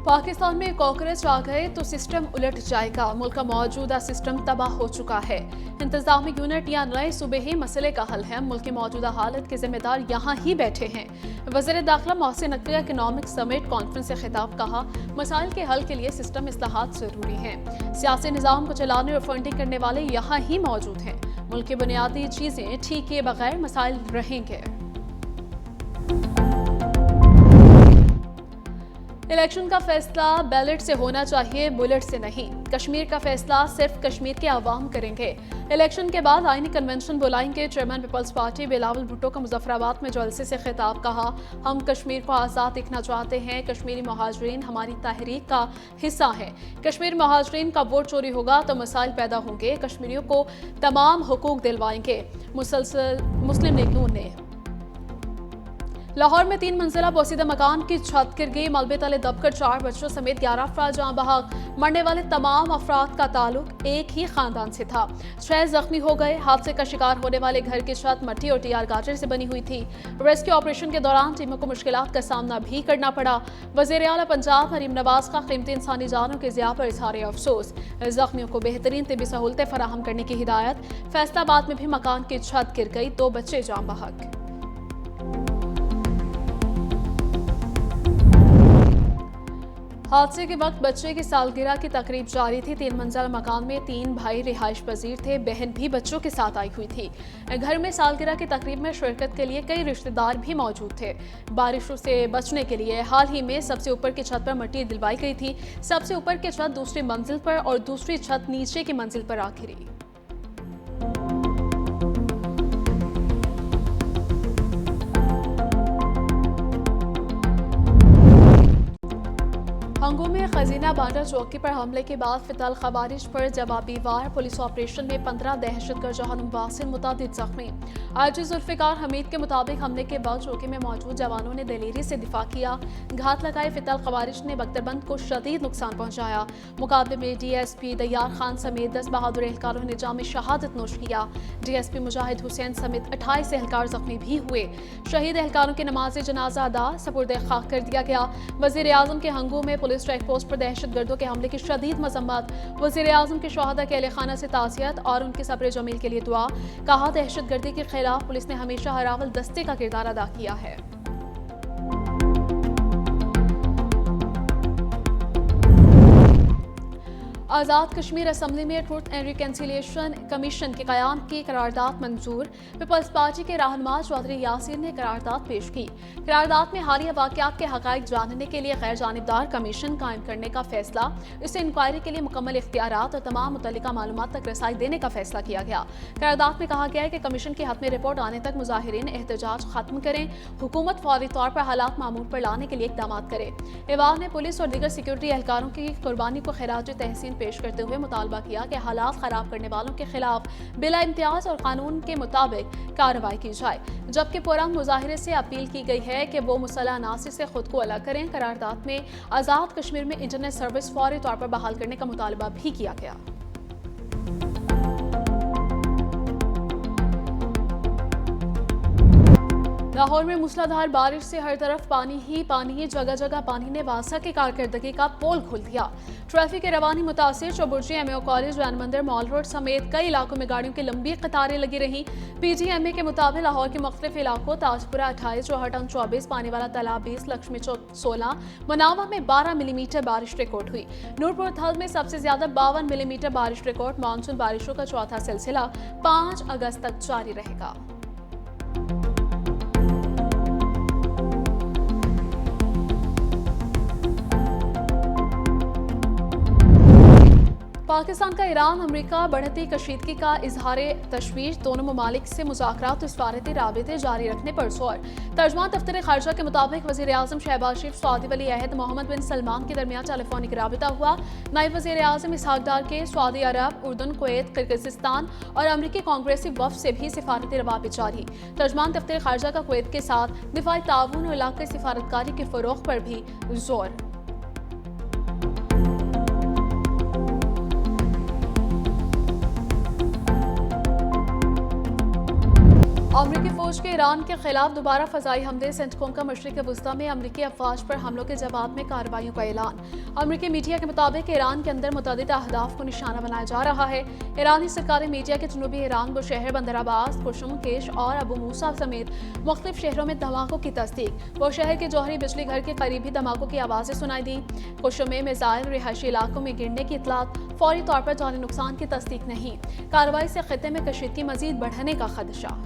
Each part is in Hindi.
पाकिस्तान में कॉकरोच आ गए तो सिस्टम उलट जाएगा। मुल्क का मौजूदा सिस्टम तबाह हो चुका है। इंतजामी यूनिट या नए सूबे ही मसले का हल है। मुल्क की मौजूदा हालत के जिम्मेदार यहाँ ही बैठे हैं। वज़ीर दाखिला Mohsin Naqvi economic summit conference से खिताब कहा, मसाइल के हल के लिए सिस्टम इस्लाहात जरूरी हैं। सियासी निज़ाम को चलाने और फंडिंग करने वाले यहाँ ही मौजूद हैं। मुल्क की बुनियादी चीजें ठीक किए बगैर मसाइल रहेंगे। इलेक्शन का फैसला बैलेट से होना चाहिए, बुलेट से नहीं। कश्मीर का फैसला सिर्फ कश्मीर के अवाम करेंगे। इलेक्शन के बाद आईनी कन्वेंशन बुलाएंगे। चेयरमैन पीपल्स पार्टी बिलावल भुट्टो का मुजफ्फराबाद में जलसे से खिताब कहा, हम कश्मीर को आज़ाद देखना चाहते हैं। कश्मीरी महाजरीन हमारी तहरीक का हिस्सा है। कश्मीर महाजरीन का वोट चोरी होगा तो मसाइल पैदा होंगे। कश्मीरियों को तमाम हुकूक दिलवाएंगे। मुस्लिम लीग नून ने लाहौर में 3 मंजिला पोसीदा मकान की छत गिर गई। मलबे तले दबकर 4 बच्चों समेत 11 अफराद जान बहक। मरने वाले तमाम अफराद का ताल्लुक एक ही खानदान से था। 6 जख्मी हो गए। हादसे का शिकार होने वाले घर की छत मट्टी और टीआर गाजर से बनी हुई थी। रेस्क्यू ऑपरेशन के दौरान टीमों को मुश्किलात का सामना भी करना पड़ा। वज़ीर आला पंजाब मरीम नवाज का कीमती इंसानी जानों के ज़िया पर इज़हार अफसोस। जख्मियों को बेहतरीन तिबी सहूलतें फराहम करने की हिदायत। फैसलाबाद में भी मकान की छत गिर गई, 2 बच्चे जान बहक। हादसे के वक्त बच्चे की सालगिरह की तकरीब जारी थी। 3 मंजिला मकान में 3 भाई रिहाइश पजीर थे। बहन भी बच्चों के साथ आई हुई थी। घर में सालगिरह की तकरीब में शिरकत के लिए कई रिश्तेदार भी मौजूद थे। बारिशों से बचने के लिए हाल ही में सबसे ऊपर की छत पर मिट्टी दिलवाई गई थी। सबसे ऊपर की छत दूसरी मंजिल पर और दूसरी छत नीचे की मंजिल पर आ गिरी। हंगू में खजीना बांडा चौकी पर हमले के बाद फितल खवारिज पर जवाबी वार। पुलिस ऑपरेशन में 15 दहशतगर्द जहां वासिल मुतादिद जख्मी। आईजी जुल्फिकार हमीद के मुताबिक हमले के बाद चौकी में मौजूद जवानों ने दिलेरी से दिफा किया। घात लगाए फितल खवारिज ने बख्तरबंद को शदीद नुकसान पहुंचाया। मुकाबले में डीएसपी दयार खान समेत 10 बहादुर एहलकारों ने जाम शहादत नोश किया। डीएसपी मुजाहिद हुसैन समेत 28 एहलकार जख्मी भी हुए। शहीद एहलकारों के नमाज जनाजा अदा सपुर्द खाक कर दिया गया। वजीर आजम के हंगू में पुलिस चेक पोस्ट पर दहशतगर्दों के हमले की शदीद मजम्मत। वजीर आजम के शहादा के अहले खाना से ताज़ियत और उनके सब्र जमील के लिए दुआ। कहा, दहशतगर्दी के खिलाफ पुलिस ने हमेशा हरावल दस्ते का किरदार अदा किया है। आज़ाद कश्मीर असम्बली में ट्रुथ एंड रिकन्सिलिएशन कमीशन के क़याम की करारदाद मंजूर। पीपल्स पार्टी के रहनुमा चौधरी यासीर ने करारदाद पेश की। करारदाद में हालिया वाक़यात के हक़ाइक़ जानने के लिए गैर जानिबदार कमीशन कायम करने का फैसला, इसे इंक्वायरी के लिए मुकम्मल इख्तियारात और तमाम मुतल्लिका मालूमात तक रसाई देने का फैसला किया गया। करारदाद में कहा गया है कि कमीशन की हतमी रिपोर्ट आने तक मुजाहिरीन एहतजाज खत्म करें। हुकूमत फौरी तौर पर हालात मामूल पर लाने के लिए इक़दाम करे। एवान ने पुलिस और दीगर सिक्योरिटी एहलकारों की कुर्बानी को खिराज तहसीन पेश करते हुए मुतालबा किया कि हालात खराब करने वालों के खिलाफ बिला इम्तियाज और कानून के मुताबिक कार्रवाई की जाए। जबकि पुरअमन मुजाहिरे से अपील की गई है कि वो मुसल्लह अनासिर से खुद को अलग करें। करारदाद में आज़ाद कश्मीर में इंटरनेट सर्विस फौरी तौर पर बहाल करने का मुतालबा भी किया गया। लाहौर में मूसलाधार बारिश से हर तरफ पानी ही पानी। जगह जगह पानी ने वासा की कारकर्दगी का पोल खोल दिया। ट्रैफिक की रवानी मुतासिर। चौबुर्जी एमएओ कॉलेज, वैन मंदिर, मॉल रोड समेत कई इलाकों में गाड़ियों की लंबी कतारें लगी रहीं। पीजीएमए के मुताबिक लाहौर के मुख्तलिफ इलाकों ताजपुरा 28, चौहटन 24, पानीवाला तालाब 20, लक्ष्मी चौक 16, मुनावा में 12 मिलीमीटर बारिश रिकॉर्ड हुई। नूरपुर थल में सबसे ज्यादा 52 मिलीमीटर बारिश रिकॉर्ड। मानसून बारिशों का चौथा सिलसिला 5 अगस्त तक जारी रहेगा। पाकिस्तान का ईरान अमेरिका बढ़ती कशीदगी का इजहार तशवीश। दोनों ममालिक से मुज़ाकरात और सफारती राबिते जारी रखने पर जोर। तर्जुमान दफ्तर खारजा के मुताबिक वज़ीर आज़म शहबाज शरीफ, सऊदी वली अहद मोहम्मद बिन सलमान के दरमियान टेलीफोनिक राबिता हुआ। नायब वज़ीर आज़म इसहाक डार के सऊदी अरब, उर्दन, कुवैत, किर्गिस्तान और अमरीकी कांग्रेसी वफ़द से भी सफारती रवाबित जारी। तर्जुमान दफ्तर खारजा का कुवैत के साथ दिफाई ताउन और इलाक़ाई सफारतकारी के फ़रोग़ पर भी जोर। अमरीकी फौज के ईरान के खिलाफ दोबारा फजाई हमले। सेंटकॉम का मशरिक वस्ता में अमरीकी अफवाज पर हमलों के जवाब में कार्रवाइयों का ऐलान। अमरीकी मीडिया के मुताबिक ईरान के अंदर मुतअद्दिद अहदाफ को निशाना बनाया जा रहा है। ईरानी सरकारी मीडिया के जनूबी ईरान बुशहर, बंदर अब्बास, कुशुम, केश और अबू मूसा समेत मुख्तलिफ शहरों में धमाकों की तस्दीक। बुशहर के जौहरी बिजली घर के करीब भी धमाकों की आवाज़ें सुनाई दी। कुशुम में मिसाइल रिहायशी इलाकों में गिरने की इतलात, फौरी तौर पर जानी नुकसान की तस्दीक नहीं। कार्रवाई से खित्ते में कशीदगी मजीद बढ़ने का खदशा।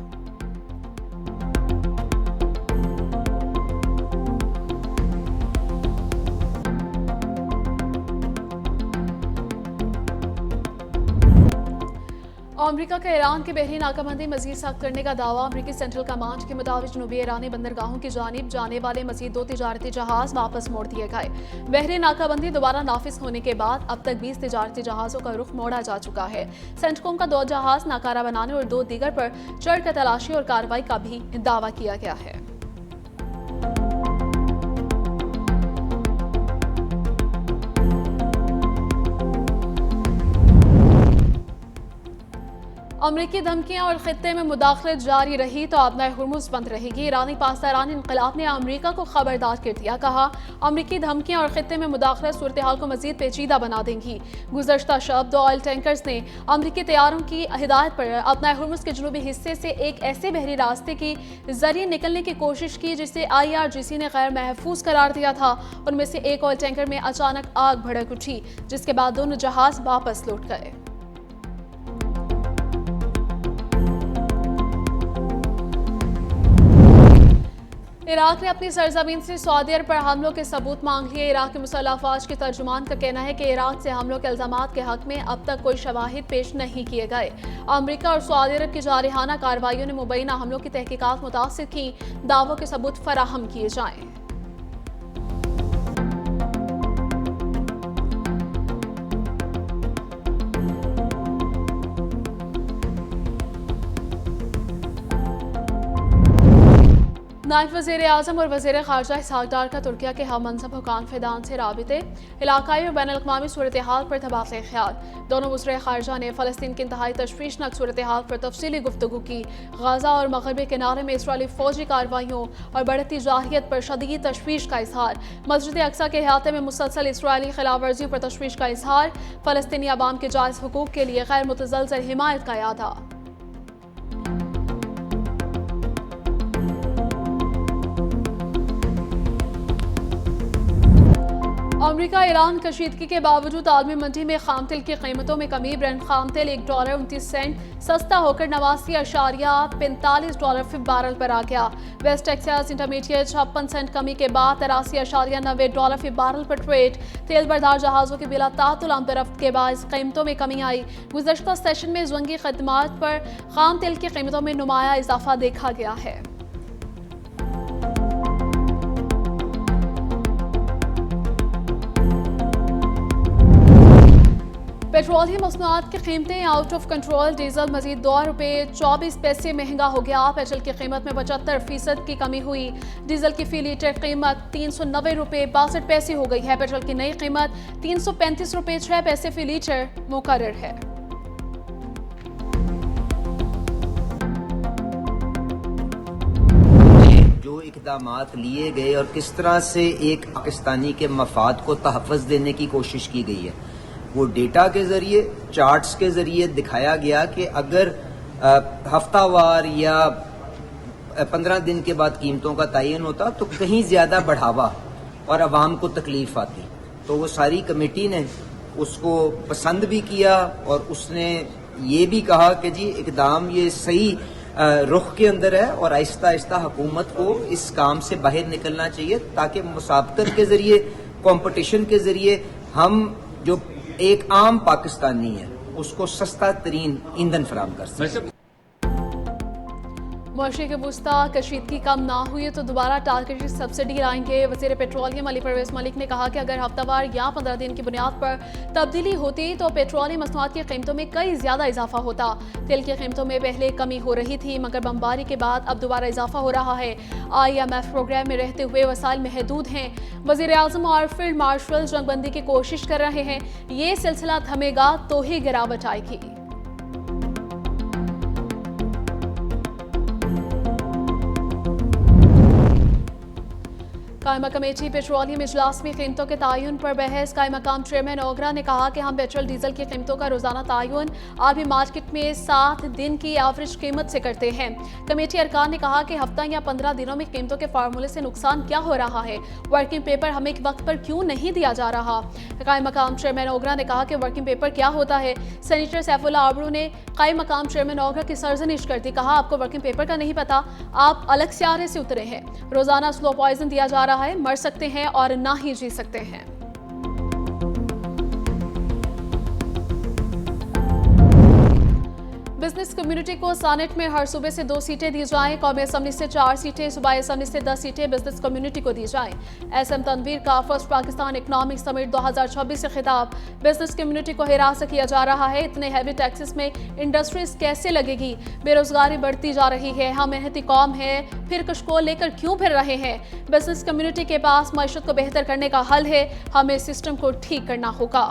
अमरीका का ईरान की बहरी नाकाबंदी मजीद सख्त करने का दावा। अमरीकी सेंट्रल कमांड के मुताबिक जनूबी ईरानी बंदरगाहों की जानिब जाने वाले मजीद 2 तिजारती जहाज वापस मोड़ दिए गए। बहरी नाकाबंदी दोबारा नाफिज होने के बाद अब तक 20 तिजारती जहाजों का रुख मोड़ा जा चुका है। सेंटकॉम का 2 जहाज नाकारा बनाने और 2 दीगर पर चढ़कर तलाशी और कार्रवाई का भी दावा किया गया है। अमरीकी धमकियां और खित्ते में मुदाखलत जारी रही तो आबनाए हुर्मुज बंद रहेगी। ईरानी पासदारान इनकलाब ने अमरीका को खबरदार कर दिया। कहा, अमरीकी धमकियां और खित्ते में मुदाखलत सूरत हाल को मजीद पेचीदा बना देंगी। गुज़श्ता शब 2 ऑयल टैंकर्स ने अमरीकी तैयारों की हिदायत पर आबनाए हुर्मुज के जनूबी हिस्से से एक ऐसे बहरी रास्ते के जरिए निकलने की कोशिश की जिसे IRGC ने गैर महफूज करार दिया था। उनमें से एक ऑयल टैंकर में अचानक आग भड़क उठी, जिसके बाद दोनों जहाज वापस लौट गए। इराक ने अपनी सरजमीन से सऊदी अरब पर हमलों के सबूत मांग लिए। इराक के मुसल्लह अफवाज के तर्जुमान का कहना है कि इराक से हमलों के इल्जामात के हक में अब तक कोई शवाहिद पेश नहीं किए गए। अमरीका और सऊदी अरब की जारहाना कार्रवाइयों ने मुबैना हमलों की तहकीकात मुतासिर की। दावों के सबूत फराहम किए जाएं। नायब वज़ीर आज़म और वज़ीर ख़ारजा इसहाक़ डार का तुर्किया के हम मनसब हुकाम फ़िदान से राबिते, इलाक़ाई और बैनुल अक़वामी सूरत हाल पर तबादला ख़्याल। दोनों वज़ीर ख़ारजा ने फ़लस्तीन की इंतहाई तशवीशनाक सूरत हाल पर तफसीली गुफ्तगू की। गज़ा और मग़रिबी किनारे में इसराइली फ़ौजी कार्रवाइयों और बढ़ती जारहियत पर शदीद तशवीश का इज़हार। मस्जिद अक़सा के अहाते में मुसलसल इसराइली खिलाफ वर्जियों पर तशवीश का इज़हार। फ़लस्तीनी अवाम के जायज़ हुकूक़ के लिए गैर मुतज़लज़ल हिमायत का यादा। अमरीका ईरान कशीदगी के बावजूद आलमी मंडी में खाम तेल की कीमतों में कमी। ब्रेंट खाम तेल $1.29 सस्ता होकर $89.45 फी बैरल पर आ गया। वेस्ट टेक्सास इंटरमीडिएट 56 सेंट कमी के बाद $83.90 फी बैरल पर ट्रेड। तेल बरदार जहाजों के बिला तातुल आमदरफ्त के बाद कीमतों में कमी आई। गुज़श्ता सेशन में जंगी खदमात पर खाम तेल की कीमतों में नुमाया इजाफा देखा गया है। पेट्रोलियम मसनूआत की कीमतें आउट ऑफ कंट्रोल। डीजल मजीद $2.24 महंगा हो गया। पेट्रोल की कीमत में 75% की कमी हुई। डीजल की फी लीटर कीमत $390.62 हो गई है। पेट्रोल की नई कीमत $335.06 फी लीटर मुकर्रर है। जो इक़दामात लिए गए और किस तरह से एक पाकिस्तानी के मफाद को तहफ़्फ़ुज़ देने की कोशिश की गई है, वो डेटा के ज़रिए, चार्ट्स के ज़रिए दिखाया गया कि अगर हफ्तावार या 15 दिन के बाद कीमतों का तयन होता तो कहीं ज़्यादा बढ़ावा और आवाम को तकलीफ आती। तो वो सारी कमेटी ने उसको पसंद भी किया और उसने ये भी कहा कि जी इक़दाम ये सही रुख के अंदर है और आहिस्ता आहिस्ता हुकूमत को इस काम से बाहर निकलना चाहिए ताकि मुसाबकत के ज़रिए, कंपटीशन के ज़रिए हम जो एक आम पाकिस्तानी है उसको सस्ता तरीन ईंधन फराहम कर सके। मुआशरे के वुस्ता कशीदगी कम ना हुई तो दोबारा टारगेटेड सब्सिडी लाएंगे। वज़ीर पेट्रोलियम अली परवेज़ मलिक ने कहा कि अगर हफ्तावार या 15 दिन की बुनियाद पर तब्दीली होती तो पेट्रोलियम मसनूआत की कीमतों में कई ज़्यादा इजाफा होता। तेल की कीमतों में पहले कमी हो रही थी मगर बमबारी के बाद अब दोबारा इजाफा हो रहा है। IMF प्रोग्राम में रहते हुए वसाइल महदूद हैं। वज़ीर आज़म और फील्ड मार्शल जंगबंदी की कोशिश कर रहे हैं। ये सिलसिला थमेगा तो ही गिरावट आएगी। कायमा कमेटी पेट्रोलियम इजलास में कीमतों के तयन पर बहस। कायमा मकाम चेयरमैन ओगरा ने कहा कि हम पेट्रोल डीजल की कीमतों का रोजाना तयन आलमी मार्केट में 7 दिन की एवरेज कीमत से करते हैं। कमेटी अरकान ने कहा कि हफ्ता या 15 दिनों में कीमतों के फार्मूले से नुकसान क्या हो रहा है, वर्किंग पेपर हमें वक्त पर क्यों नहीं दिया जा रहा। कायमा मकाम चेयरमैन ओगरा ने कहा कि वर्किंग पेपर क्या होता है। सेनेटर सैफुल्लाह आबरू ने कायमा मकाम चेयरमैन ओगरा की सरजनिश कर दी। कहा आपको वर्किंग पेपर का नहीं पता, आप अलग सियारे से उतरे हैं। रोजाना स्लो पॉइजन दिया जा रहा है, मर सकते हैं और ना ही जी सकते हैं। बिजनेस कम्युनिटी को सेनेट में हर सूबे से 2 सीटें दी जाएं। कौमी असम्बली से 4 सीटें, सूबाई असम्बली से 10 सीटें बिजनेस कम्युनिटी को दी जाएं। एसएम तनवीर का फर्स्ट पाकिस्तान इकोनॉमिक समिट 2026 से खिताब। बिजनेस कम्युनिटी को हिरास किया जा रहा है। इतने हैवी टैक्सेस में इंडस्ट्रीज कैसे लगेगी? बेरोजगारी बढ़ती जा रही है। हम मेहनती कौम है, फिर कशकोल लेकर क्यों फिर रहे हैं? बिजनेस कम्युनिटी के पास मईशत को बेहतर करने का हल है। हमें सिस्टम को ठीक करना होगा।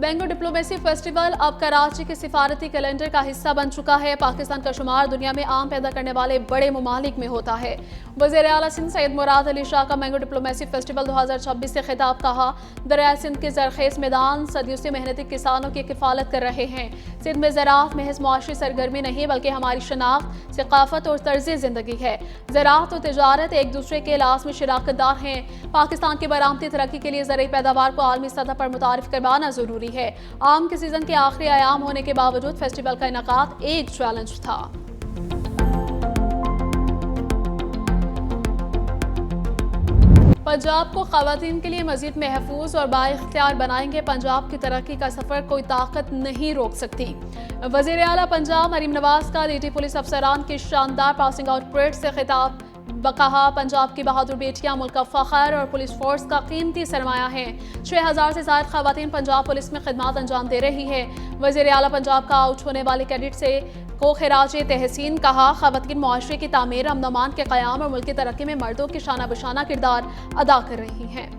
बैंगो डिप्लोमेसी फेस्टिवल अब कराची के सिफारती कैलेंडर का हिस्सा बन चुका है। पाकिस्तान का शुमार दुनिया में आम पैदा करने वाले बड़े ममालिक में होता है। वज़ीर आला सिंध सैयद मुराद अली शाह का मैंगो डिप्लोमेसी फेस्टिवल 2026 से खिताब। कहा दरियाए सिंध के जरखेज मैदान सदियों से मेहनती किसानों की किफालत कर रहे हैं। सिंध में ज़राअत महज मुआशी सरगर्मी नहीं बल्कि हमारी शनाख्त, सकाफत और तर्ज ज़िंदगी है। ज़राअत और तिजारत एक दूसरे के लाज़मी शराकतदार हैं। पाकिस्तान की बरामदी तरक्की के लिए ज़रूरी पैदावार को आलमी सतह पर मुतारिफ करवाना ज़रूरी है। आम के सीजन के आखिरी आयाम होने के बावजूद फेस्टिवल का इनेकाद एक चैलेंज था। पंजाब को खवातीन के लिए मजीद महफूज और बाइख्तियार बनाएंगे। पंजाब की तरक्की का सफर कोई ताकत नहीं रोक सकती। वज़ीर आला पंजाब मरीम नवाज का लेडी पुलिस अफसरान की शानदार पासिंग आउट परेड से खिताब। कहा पंजाब की बहादुर बेटियां मुल्क का फख्र और पुलिस फोर्स का कीमती सरमाया है। 6000 से ज्यादा खवातीन पंजाब पुलिस में खिदमत अंजाम दे रही है। वज़ीर आला पंजाब का आउट होने वाले कैडेट से को खिराज तहसीन। कहा खवातीन मुआशरे की तामीर, अमन अमान के क़याम और मुल्क की तरक्की में मर्दों के शाना बशाना किरदार अदा कर रही हैं।